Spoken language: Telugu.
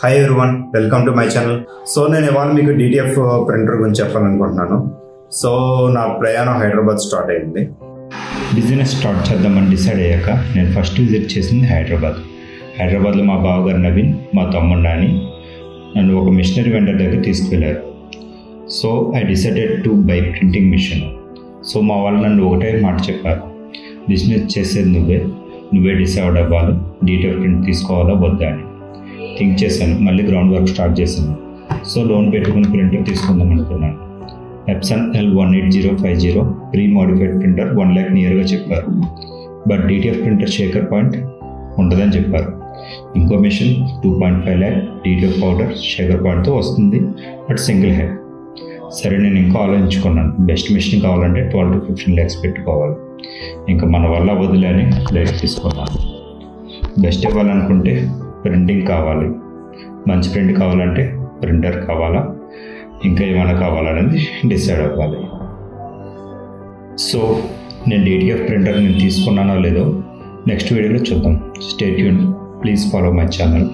Hi everyone, welcome to my channel. So నేను ఇవాళ మీకు DTF ప్రింటర్ గురించి చెప్పాలనుకుంటున్నాను. సో నా ప్రయాణం హైదరాబాద్ స్టార్ట్ అయింది. బిజినెస్ స్టార్ట్ చేద్దామని డిసైడ్ అయ్యాక నేను ఫస్ట్ విజిట్ చేసింది హైదరాబాద్లో మా బావగారు నవీన్, మా తమ్ముడు నాని నన్ను ఒక మిషనరీ వెండర్ దగ్గర తీసుకువెళ్ళారు. So I decided to buy printing machine. So మా వాళ్ళు నన్ను ఒకటే మాట చెప్పారు, బిజినెస్ చేసేది నువ్వే డిసైడ్ అవ్వాలి, DTF ప్రింట్ తీసుకోవాలా వద్దా అని. థింక్ చేశాను, మళ్ళీ గ్రౌండ్ వర్క్ స్టార్ట్ చేశాను. సో లోన్ పెట్టుకుని ప్రింటర్ తీసుకుందాం అనుకున్నాను. Epson L18050 pre modified printer 1 lakh నియర్గా చెప్పారు. But DTF printer shaker point ఉండదని చెప్పారు. ఇంకో machine 2.5 lakh DTF powder shaker పాయింట్తో వస్తుంది, బట్ సింగిల్ హెడ్. సరే నేను ఇంకా ఆలోచించుకున్నాను, బెస్ట్ మిషన్ కావాలంటే 12 to 15 lakhs పెట్టుకోవాలి. ఇంకా మన వల్ల వదిలే అని ప్లేట్ తీసుకున్నాను. బెస్ట్ ఇవ్వాలనుకుంటే ప్రింటింగ్ కావాలి, మంచి ప్రింట్ కావాలంటే ప్రింటర్ కావాలా, ఇంకా ఏమైనా కావాలనేది డిసైడ్ అవ్వాలి. సో నేను DTF ప్రింటర్ నేను తీసుకున్నానో లేదో నెక్స్ట్ వీడియోలో చూద్దాం. Stay tune, please follow my channel.